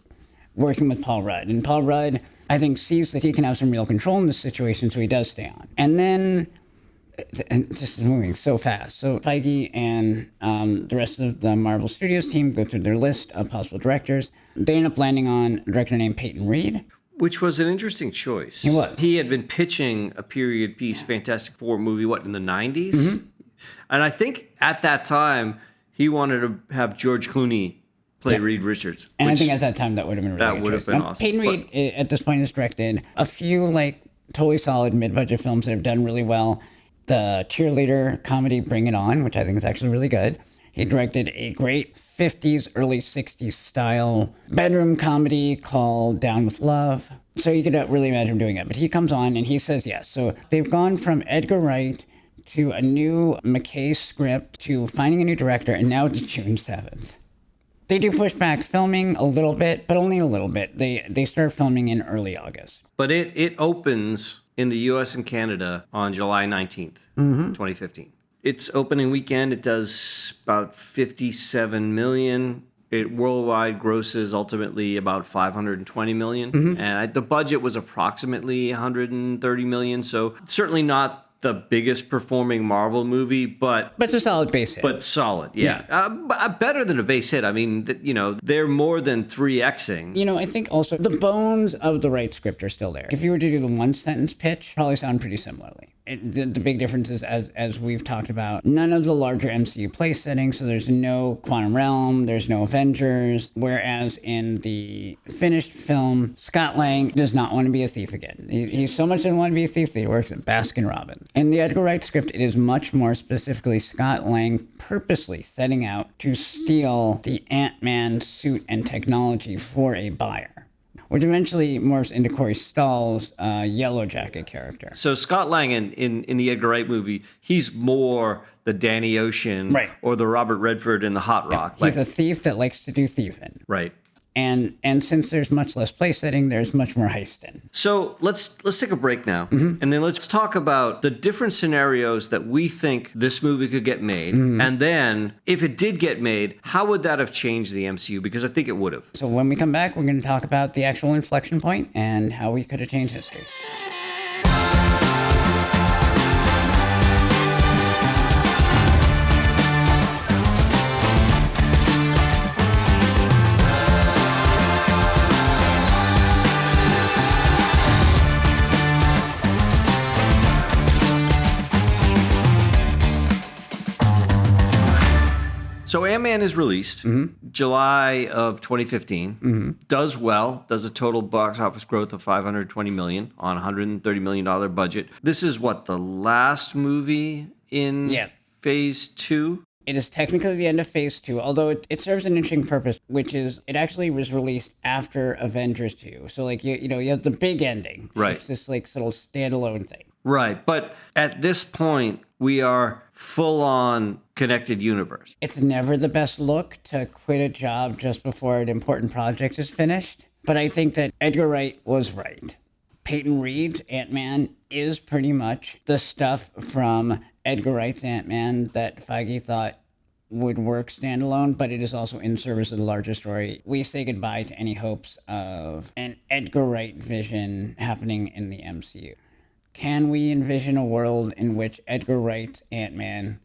working with Paul Rudd. And Paul Rudd, I think, sees that he can have some real control in this situation, so he does stay on. And then, and this is moving so fast. So Feige and the rest of the Marvel Studios team go through their list of possible directors. They end up landing on a director named Peyton Reed. Which was an interesting choice. He was. He had been pitching a period piece Fantastic Four movie, in the 90s? Mm-hmm. And I think at that time, he wanted to have George Clooney play Reed Richards. And I think at that time that would have been really that would have been awesome. Peyton Reed at this point has directed a few like totally solid mid-budget films that have done really well. The cheerleader comedy Bring It On, which I think is actually really good. He directed a great 50s, early 60s style bedroom comedy called Down with Love. So you could really imagine him doing it. But he comes on and he says yes. So they've gone from Edgar Wright to a new McKay script to finding a new director, and now it's June 7th. They do push back filming a little bit, but only a little bit. They start filming in early August. But it opens in the U.S. and Canada on July 19th, 2015. Its opening weekend, it does about $57 million. It worldwide grosses ultimately about $520 million. And the budget was approximately $130 million. So certainly not the biggest performing Marvel movie, but it's a solid base hit. But solid, yeah. Better than a base hit. I mean, they're more than 3Xing. I think also the bones of the Wright script are still there. If you were to do the one sentence pitch, probably sound pretty similarly. The big difference is, as we've talked about, none of the larger MCU place settings, so there's no Quantum Realm, there's no Avengers, whereas in the finished film, Scott Lang does not want to be a thief again. He so much doesn't want to be a thief that he works at Baskin Robbins. In the Edgar Wright script, it is much more specifically Scott Lang purposely setting out to steal the Ant-Man suit and technology for a buyer, which eventually morphs into Corey Stoll's Yellow Jacket character. So Scott Lang in the Edgar Wright movie, he's more the Danny Ocean or the Robert Redford in the Hot Rock. He's a thief that likes to do thieving. Right. And since there's much less place setting, there's much more heisting. So let's take a break now, and then let's talk about the different scenarios that we think this movie could get made. And then, if it did get made, how would that have changed the MCU? Because I think it would have. So when we come back, we're going to talk about the actual inflection point and how we could have changed history. So Ant-Man is released July of 2015. Does well. Does a total box office growth of $520 million on a $130 million budget. This is what, the last movie in Phase 2? It is technically the end of Phase 2, although it serves an interesting purpose, which is it actually was released after Avengers 2. So like you have the big ending. Right. It's this like sort of standalone thing. Right. But at this point, we are full on connected universe. It's never the best look to quit a job just before an important project is finished. But I think that Edgar Wright was right. Peyton Reed's Ant-Man is pretty much the stuff from Edgar Wright's Ant-Man that Feige thought would work standalone, but it is also in service of the larger story. We say goodbye to any hopes of an Edgar Wright vision happening in the MCU. Can we envision a world in which Edgar Wright's Ant-Man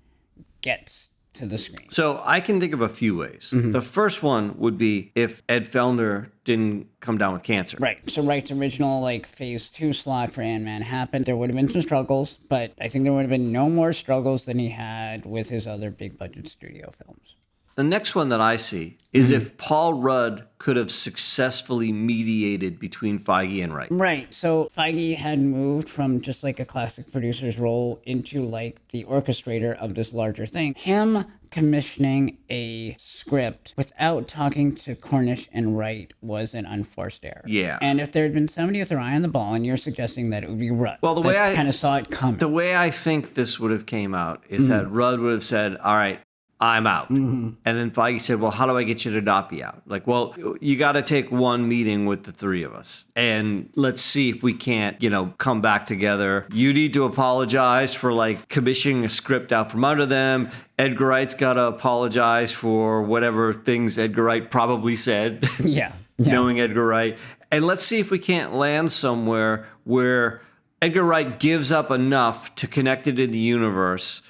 gets to the screen? So I can think of a few ways. The first one would be if Ed Fellner didn't come down with cancer. Right. So Wright's original Phase 2 slot for Ant-Man happened. There would have been some struggles, but I think there would have been no more struggles than he had with his other big budget studio films. The next one that I see is if Paul Rudd could have successfully mediated between Feige and Wright. Right. So Feige had moved from just like a classic producer's role into like the orchestrator of this larger thing. Him commissioning a script without talking to Cornish and Wright was an unforced error. Yeah. And if there had been somebody with their eye on the ball, and you're suggesting that it would be Rudd, well, the way I kind of saw it coming. The way I think this would have came out is that Rudd would have said, all right, I'm out. And then Feige said, well, how do I get you to not be out? Like, well, you got to take one meeting with the three of us. And let's see if we can't, come back together. You need to apologize for commissioning a script out from under them. Edgar Wright's got to apologize for whatever things Edgar Wright probably said. Yeah. Knowing Edgar Wright. And let's see if we can't land somewhere where Edgar Wright gives up enough to connect it in the universe,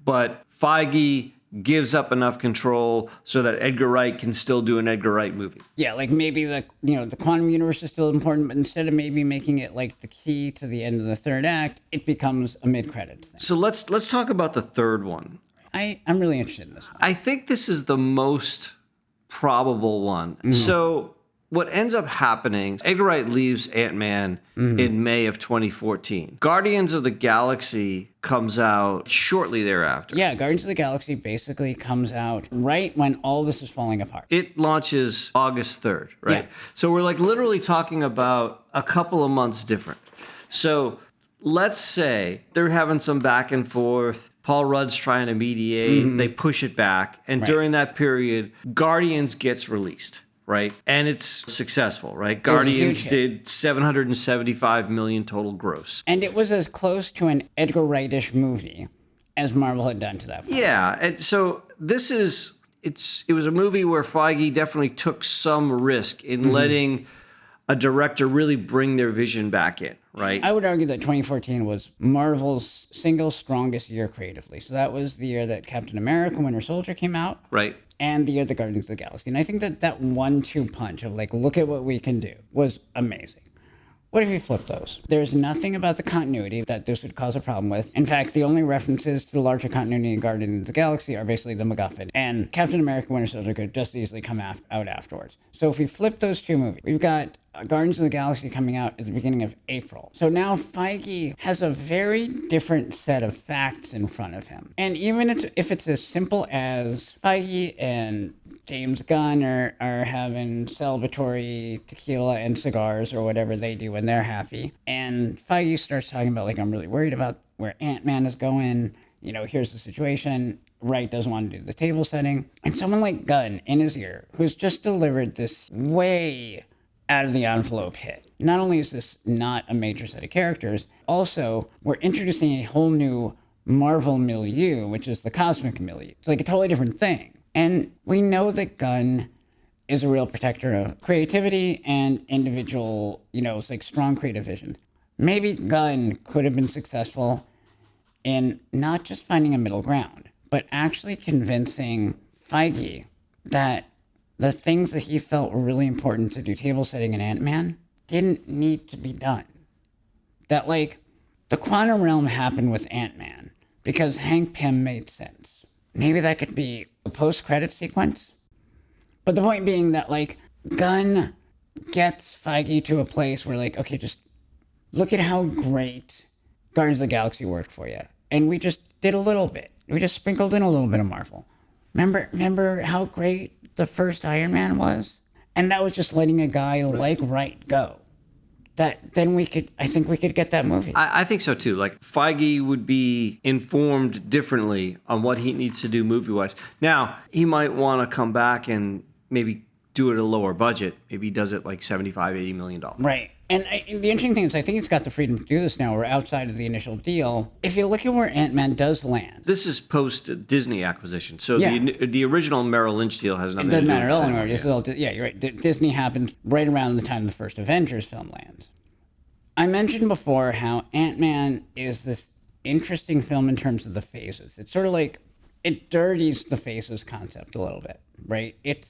but Feige gives up enough control so that Edgar Wright can still do an Edgar Wright movie. Yeah, maybe the quantum universe is still important, but instead of maybe making it the key to the end of the third act, it becomes a mid-credits thing. So let's talk about the third one. I'm really interested in this one. I think this is the most probable one. So what ends up happening, Edgar Wright leaves Ant-Man in May of 2014. Guardians of the Galaxy comes out shortly thereafter. Yeah, Guardians of the Galaxy basically comes out right when all this is falling apart. It launches August 3rd, right? Yeah. So we're like literally talking about a couple of months different. So let's say they're having some back and forth. Paul Rudd's trying to mediate. They push it back. And during that period, Guardians gets released, right? And it's successful, right? Guardians did $775 million total gross. And it was as close to an Edgar Wright-ish movie as Marvel had done to that point. Yeah. And so this is, it was a movie where Feige definitely took some risk in letting a director really bring their vision back in, right? I would argue that 2014 was Marvel's single strongest year creatively. So that was the year that Captain America: Winter Soldier came out. Right. And the year the Guardians of the Galaxy. And I think that that 1-2 punch of like, look at what we can do was amazing. What if you flip those? There's nothing about the continuity that this would cause a problem with. In fact, the only references to the larger continuity in Guardians of the Galaxy are basically the MacGuffin. And Captain America: Winter Soldier could just easily come out afterwards. So if we flip those two movies, we've got Guardians of the Galaxy coming out at the beginning of April. So now Feige has a very different set of facts in front of him. And even if it's as simple as Feige and James Gunn are having celebratory tequila and cigars or whatever they do when they're happy. And Feige starts talking about, like, I'm really worried about where Ant-Man is going. You know, here's the situation. Wright doesn't want to do the table setting. And someone like Gunn in his ear, who's just delivered this way out of the envelope hit. Not only is this not a major set of characters, also we're introducing a whole new Marvel milieu, which is the cosmic milieu. It's like a totally different thing. And we know that Gunn is a real protector of creativity and individual, you know, it's like strong creative vision. Maybe Gunn could have been successful in not just finding a middle ground, but actually convincing Feige that the things that he felt were really important to do table setting in Ant-Man didn't need to be done. That, like, the quantum realm happened with Ant-Man because Hank Pym made sense. Maybe that could be a post-credit sequence. But the point being that, like, Gunn gets Feige to a place where, like, okay, just look at how great Guardians of the Galaxy worked for you. And we just did a little bit. We just sprinkled in a little bit of Marvel. Remember how great the first Iron Man was? And that was just letting a guy like Wright go. That then I think we could get that movie. I think so too. Like, Feige would be informed differently on what he needs to do movie-wise. Now, he might want to come back and maybe do it at a lower budget. Maybe he does it like $75-80 million. Right. And the interesting thing is, I think it's got the freedom to do this now. We're outside of the initial deal. If you look at where Ant-Man does land. This is post-Disney acquisition. So the original Merrill Lynch deal has nothing to do with it. It doesn't matter at all. Yeah, you're right. Disney happened right around the time the first Avengers film lands. I mentioned before how Ant-Man is this interesting film in terms of the phases. It's sort of like, it dirties the phases concept a little bit, right? It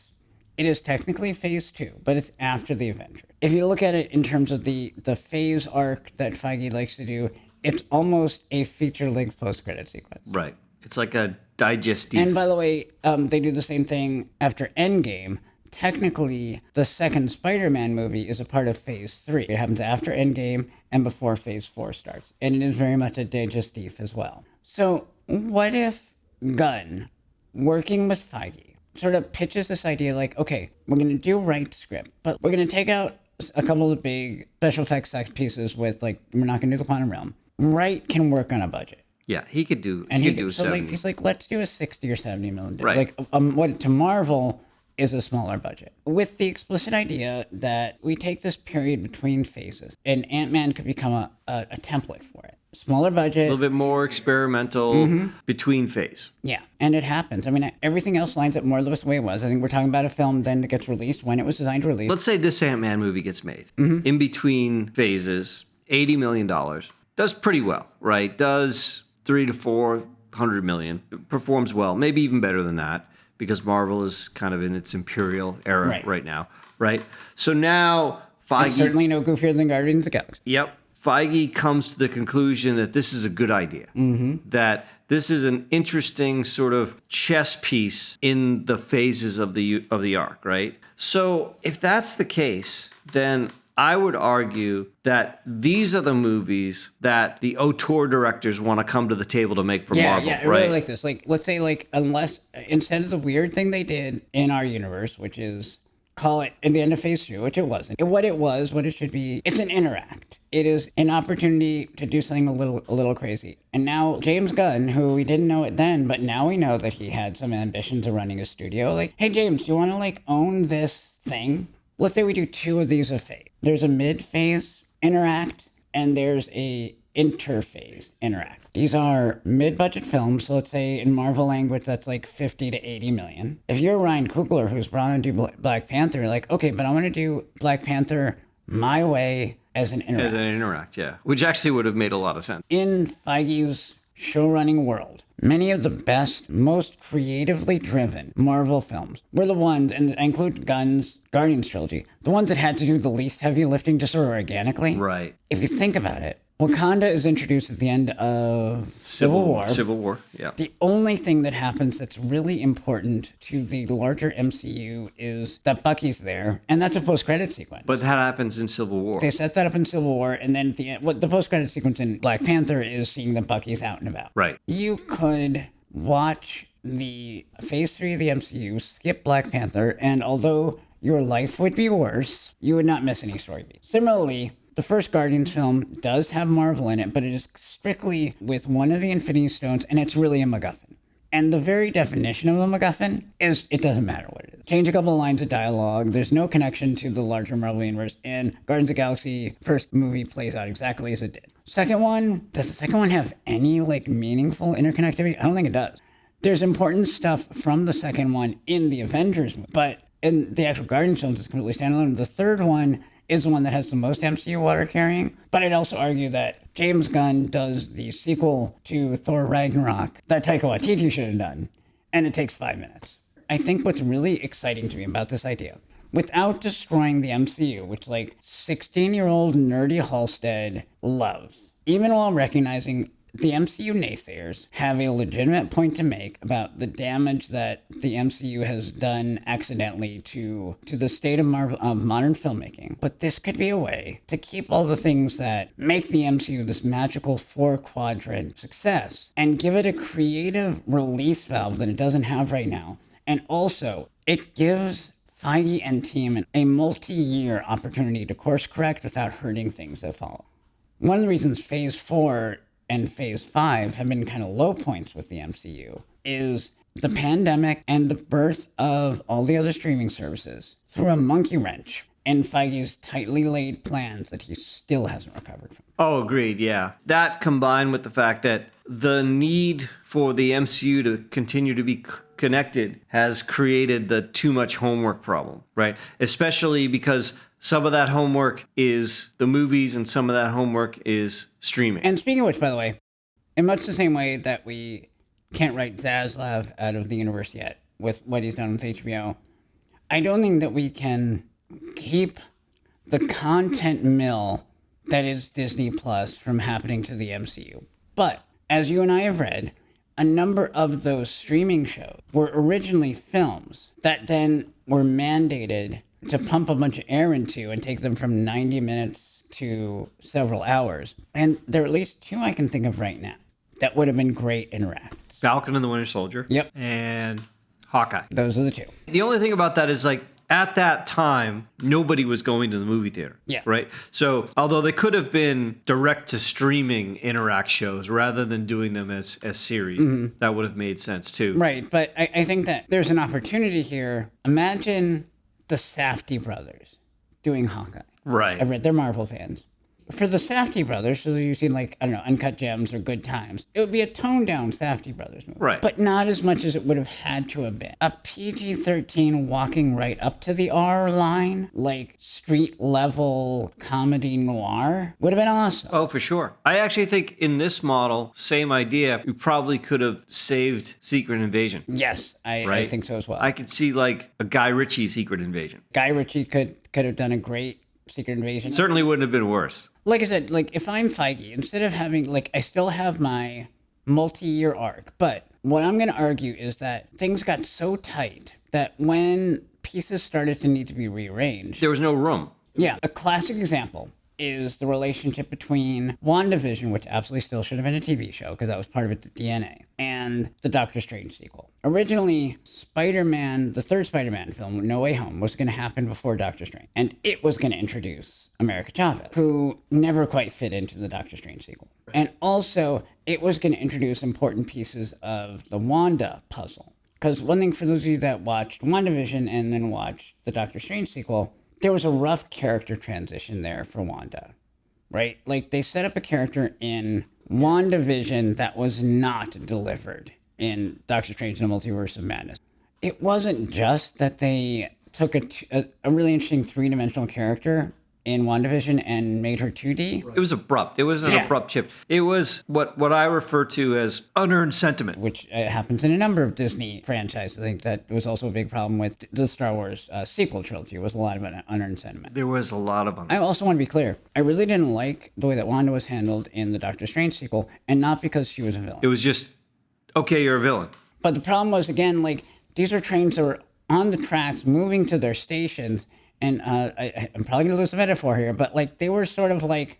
is technically phase 2, but it's after the Avengers. If you look at it in terms of the phase arc that Feige likes to do, it's almost a feature-length post-credit sequence. Right. It's like a digestive. And by the way, they do the same thing after Endgame. Technically, the second Spider-Man movie is a part of phase 3. It happens after Endgame and before phase 4 starts. And it is very much a digestif as well. So what if Gunn, working with Feige, sort of pitches this idea like, okay, we're going to do Wright's script, but we're going to take out a couple of big special effects sex pieces with, like, we're not going to do the quantum realm. Wright can work on a budget. Yeah, he could do. And he could do 70. Like, he's like, let's do a 60 or 70 million. Right. Like, what to Marvel is a smaller budget, with the explicit idea that we take this period between phases, and Ant-Man could become a template for it. Smaller budget. A little bit more experimental between phase. Yeah, and it happens. I mean, everything else lines up more or less the way it was. I think we're talking about a film then that gets released when it was designed to release. Let's say this Ant-Man movie gets made. In between phases, $80 million. Does pretty well, right? Does 300 to 400 million. Performs well, maybe even better than that, because Marvel is kind of in its imperial era right now, right? So now Feige... It's certainly no goofier than Guardians of the Galaxy. Yep. Feige comes to the conclusion that this is a good idea, that this is an interesting sort of chess piece in the phases of the arc, right? So if that's the case, then I would argue that these are the movies that the auteur directors want to come to the table to make for Marvel, I right? really like this. Like, let's say, like, unless, instead of the weird thing they did in our universe, which is call it in the end of phase 2, which it wasn't. What it should be, it's an interact. It is an opportunity to do something a little crazy. And now James Gunn, who we didn't know it then, but now we know that he had some ambitions of running a studio. Like, hey James, do you want to like own this thing? Let's say we do 2 of these a phase. There's a mid-phase interact, and there's a interphase interact. These are mid-budget films, so let's say in Marvel language, that's like 50 to 80 million. If you're Ryan Coogler, who's brought on to do Black Panther, you're like, okay, but I want to do Black Panther my way as an interact. As an interact, yeah. Which actually would have made a lot of sense. In Feige's show-running world, many of the best, most creatively driven Marvel films were the ones, and I include Gunn's Guardians trilogy, the ones that had to do the least heavy lifting just sort of organically. Right. If you think about it, Wakanda is introduced at the end of Civil War. Civil War, yeah. The only thing that happens that's really important to the larger MCU is that Bucky's there, and that's a post-credit sequence. But that happens in Civil War. They set that up in Civil War, and then at the end, what the post-credit sequence in Black Panther is seeing that Bucky's out and about. Right. You could watch the Phase 3 of the MCU, skip Black Panther, and although your life would be worse, you would not miss any story beats. Similarly, the first Guardians film does have Marvel in it, but it is strictly with one of the Infinity Stones, and it's really a MacGuffin. And the very definition of a MacGuffin is it doesn't matter what it is. Change a couple of lines of dialogue. There's no connection to the larger Marvel universe, and Guardians of the Galaxy first movie plays out exactly as it did. Second one, does the second one have any like meaningful interconnectivity? I don't think it does. There's important stuff from the second one in the Avengers movie, but in the actual Guardians films, it's completely standalone. The third one is the one that has the most MCU water carrying. But I'd also argue that James Gunn does the sequel to Thor Ragnarok that Taika Waititi should have done, and it takes 5 minutes. I think what's really exciting to me about this idea, without destroying the MCU, which like 16-year-old nerdy Halstead loves, even while recognizing the MCU naysayers have a legitimate point to make about the damage that the MCU has done accidentally to the state of modern filmmaking. But this could be a way to keep all the things that make the MCU this magical 4-quadrant success and give it a creative release valve that it doesn't have right now. And also, it gives Feige and team a multi-year opportunity to course correct without hurting things that follow. One of the reasons Phase 4 and Phase 5 have been kind of low points with the MCU is the pandemic and the birth of all the other streaming services threw a monkey wrench in Feige's tightly laid plans that he still hasn't recovered from. Oh, agreed, yeah. That combined with the fact that the need for the MCU to continue to be connected has created the too much homework problem, right? Especially because some of that homework is the movies and some of that homework is streaming. And speaking of which, by the way, in much the same way that we can't write Zaslav out of the universe yet with what he's done with HBO, I don't think that we can keep the content mill that is Disney Plus from happening to the MCU. But as you and I have read, a number of those streaming shows were originally films that then were mandated to pump a bunch of air into and take them from 90 minutes to several hours. And there are at least 2 I can think of right now that would have been great interacts. Falcon and the Winter Soldier. Yep. And Hawkeye. Those are the 2. The only thing about that is like, at that time, nobody was going to the movie theater. Yeah. Right? So, although they could have been direct to streaming interact shows rather than doing them as series, that would have made sense too. Right. But I think that there's an opportunity here. Imagine the Safdie brothers doing Hawkeye. Right. I've read they're Marvel fans. For the Safdie brothers, so you've seen like, I don't know, Uncut Gems or Good Times, it would be a toned down Safdie brothers movie. Right. But not as much as it would have had to have been. A PG-13 walking right up to the R line, like street level comedy noir, would have been awesome. Oh, for sure. I actually think in this model, same idea, we probably could have saved Secret Invasion. Yes, I think so as well. I could see like a Guy Ritchie Secret Invasion. Guy Ritchie could have done a great Secret Invasion. It certainly wouldn't have been worse. Like I said, like if I'm Feige, instead of having like I still have my multi-year arc, but what I'm going to argue is that things got so tight that when pieces started to need to be rearranged, There was no room. yeah, a classic example is the relationship between WandaVision, which absolutely still should have been a TV show because that was part of its DNA, and the Doctor Strange sequel. Originally, Spider-Man, the third Spider-Man film, No Way Home, was going to happen before Doctor Strange, and it was going to introduce America Chavez, who never quite fit into the Doctor Strange sequel. And also, it was going to introduce important pieces of the Wanda puzzle. Because one thing for those of you that watched WandaVision and then watched the Doctor Strange sequel, there was a rough character transition there for Wanda, right? Like they set up a character in WandaVision that was not delivered in Doctor Strange and the Multiverse of Madness. It wasn't just that they took a really interesting three-dimensional character in WandaVision and made her 2D. It was abrupt. It was an abrupt shift. It was what I refer to as unearned sentiment. Which happens in a number of Disney franchises. I think that was also a big problem with the Star Wars sequel trilogy, was a lot of unearned sentiment. There was a lot of them. I also want to be clear. I really didn't like the way that Wanda was handled in the Doctor Strange sequel, and not because she was a villain. It was just, okay, you're a villain. But the problem was, again, like, these are trains that were on the tracks, moving to their stations, and I'm probably going to lose the metaphor here, but, like, they were sort of, like,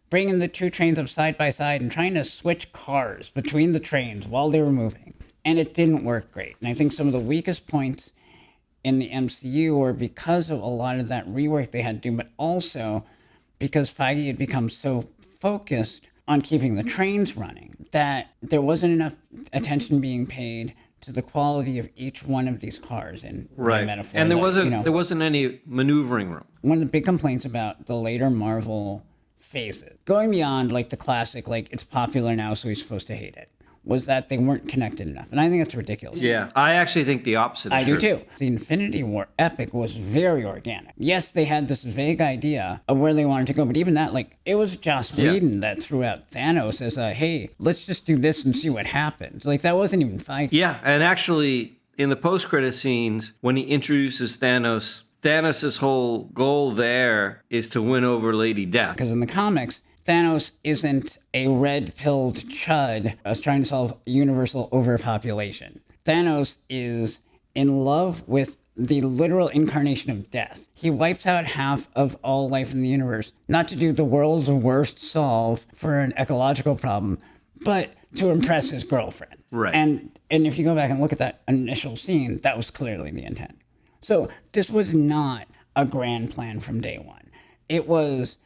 bringing the two trains up side by side and trying to switch cars between the trains while they were moving. And it didn't work great. And I think some of the weakest points in the MCU were because of a lot of that rework they had to do, but also because Feige had become so focused on keeping the trains running that there wasn't enough attention being paid to the quality of each one of these cars in Right. metaphor. And there that, wasn't any maneuvering room. one of the big complaints about the later Marvel phases, going beyond like the classic, like it's popular now, so he's supposed to hate it, was that they weren't connected enough. And I think that's ridiculous. Yeah. I actually think the opposite is I do true. too. The Infinity War epic was very organic. Yes, they had this vague idea of where they wanted to go, but even that, like, it was Joss Whedon that threw out Thanos as a, hey, let's just do this and see what happens. Like, that wasn't even Feige. Yeah. And actually, in the post-credit scenes, when he introduces Thanos' whole goal there is to win over Lady Death. Because in the comics, Thanos isn't a red-pilled chud that's trying to solve universal overpopulation. Thanos is in love with the literal incarnation of death. He wipes out half of all life in the universe, not to do the world's worst solve for an ecological problem, but to impress his girlfriend. Right. And if you go back and look at that initial scene, that was clearly the intent. So this was not a grand plan from day one. It was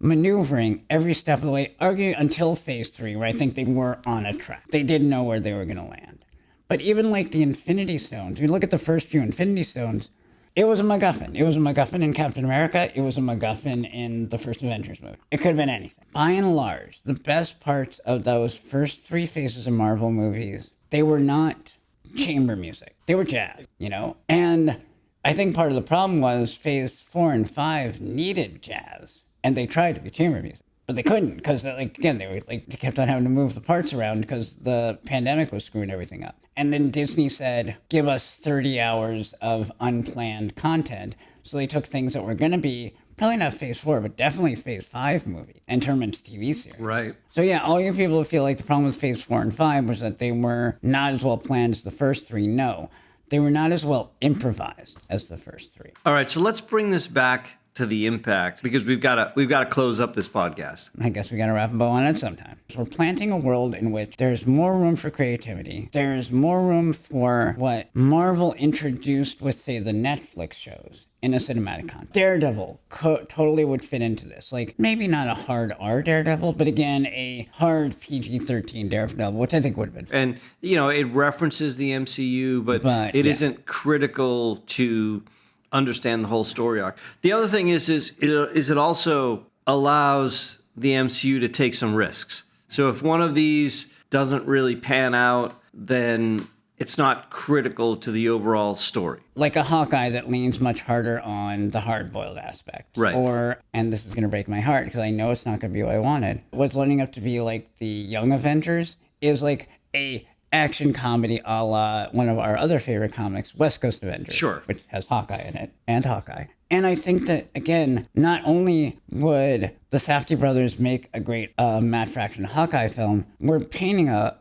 maneuvering every step of the way, arguing until phase 3, where I think they were on a track. They didn't know where they were going to land. But even like the Infinity Stones, if you look at the first few Infinity Stones, it was a MacGuffin. It was a MacGuffin in Captain America. It was a MacGuffin in the first Avengers movie. It could have been anything. By and large, the best parts of those first 3 phases of Marvel movies, they were not chamber music. They were jazz, you know? And I think part of the problem was phase 4 and 5 needed jazz. And they tried to be chamber music, but they couldn't because, like, again, they kept on having to move the parts around because the pandemic was screwing everything up. And then Disney said, give us 30 hours of unplanned content. So they took things that were going to be probably not phase 4, but definitely phase 5 movie and turned them into TV series. Right. So yeah, all you people who feel like the problem with phase 4 and 5 was that they were not as well planned as the first 3. No, they were not as well improvised as the first 3. All right. So let's bring this back to the impact, because we've got to close up this podcast. I guess we got to wrap a bow on it sometime. We're planting a world in which there's more room for creativity. There's more room for what Marvel introduced with, say, the Netflix shows in a cinematic context. Daredevil totally would fit into this. Like, maybe not a hard R Daredevil, but again, a hard PG-13 Daredevil, which I think would have been fun. And, you know, it references the MCU, but it isn't critical to understand the whole story arc. The other thing is it also allows the MCU to take some risks. So if one of these doesn't really pan out, then it's not critical to the overall story. Like a Hawkeye that leans much harder on the hard-boiled aspect. Right. Or, and this is going to break my heart because I know it's not going to be what I wanted, what's lining up to be like the Young Avengers is like a action comedy a la one of our other favorite comics, West Coast Avengers. Sure. Which has Hawkeye in it, and Hawkeye. And I think that, again, not only would the Safdie brothers make a great Matt Fraction Hawkeye film, we're painting a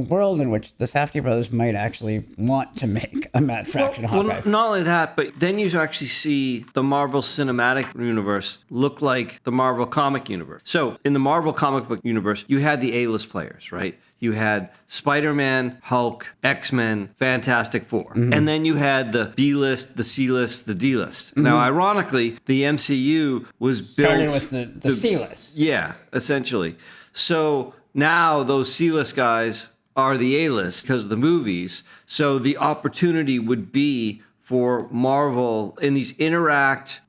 world in which the Safdie brothers might actually want to make a Matt Fraction Hawkeye Well, film. not only that, but then you actually see the Marvel Cinematic Universe look like the Marvel Comic Universe. So in the Marvel Comic Book Universe, you had the A-list players, right? You had Spider-Man, Hulk, X-Men, Fantastic Four. And then you had the B-list, the C-list, the D-list. Now, ironically, the MCU was built... Started with the C-list. Yeah, essentially. So now those C-list guys are the A-list because of the movies. So the opportunity would be for Marvel in these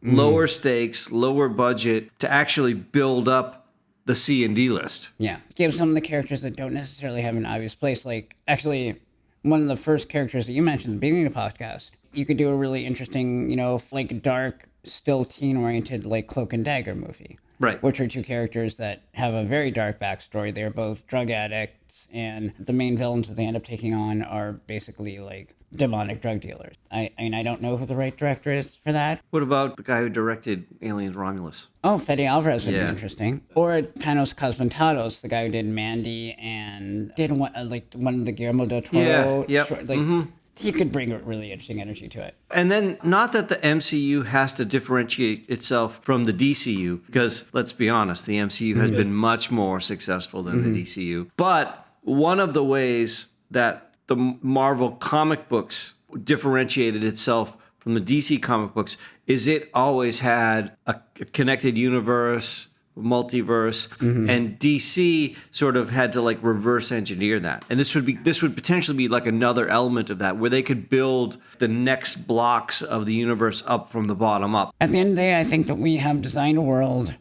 lower stakes, lower budget to actually build up the C and D list. Yeah. Give some of the characters that don't necessarily have an obvious place. Like, actually, one of the first characters that you mentioned at the beginning of the podcast, you could do a really interesting, like dark, still teen-oriented, like Cloak and Dagger movie. Right. Which are two characters that have a very dark backstory. They're both drug addicts, and the main villains that they end up taking on are basically like demonic drug dealers. I mean, I don't know who the right director is for that. What about the guy who directed Aliens Romulus? Oh, Fede Alvarez would be Yeah. interesting. Or Panos Cosmatos, the guy who did Mandy and did one of the Guillermo del Toro. Yeah, yep. He could bring a really interesting energy to it. And then, not that the MCU has to differentiate itself from the DCU, because let's be honest, the MCU has been much more successful than the DCU. But one of the ways that the Marvel comic books differentiated itself from the DC comic books is it always had a connected universe, multiverse, and DC sort of had to like reverse engineer that. And this would potentially be like another element of that, where they could build the next blocks of the universe up from the bottom up. At the end of the day, I think that we have designed a world.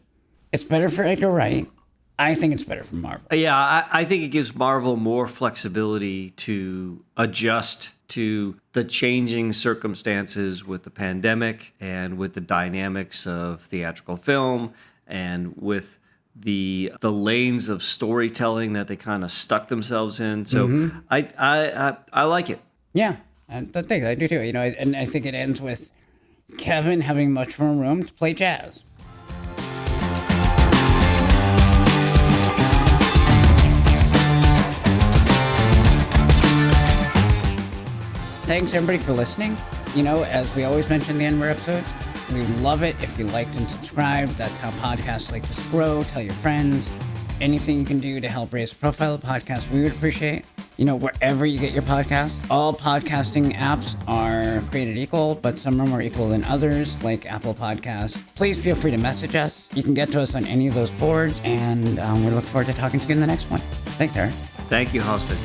It's better for Edgar Wright. I think it's better for Marvel. Yeah, I think it gives Marvel more flexibility to adjust to the changing circumstances with the pandemic and with the dynamics of theatrical film and with the lanes of storytelling that they kind of stuck themselves in. So I like it. Yeah, I do too. And I think it ends with Kevin having much more room to play jazz. Thanks everybody for listening. As we always mention in the end of our episodes, we love it if you liked and subscribed. That's how podcasts like this grow. Tell your friends. Anything you can do to help raise the profile of the podcast, we would appreciate. Wherever you get your podcasts. All podcasting apps are created equal, but some are more equal than others, like Apple Podcasts. Please feel free to message us. You can get to us on any of those boards, and we look forward to talking to you in the next one. Thanks, Eric. Thank you, Hosted.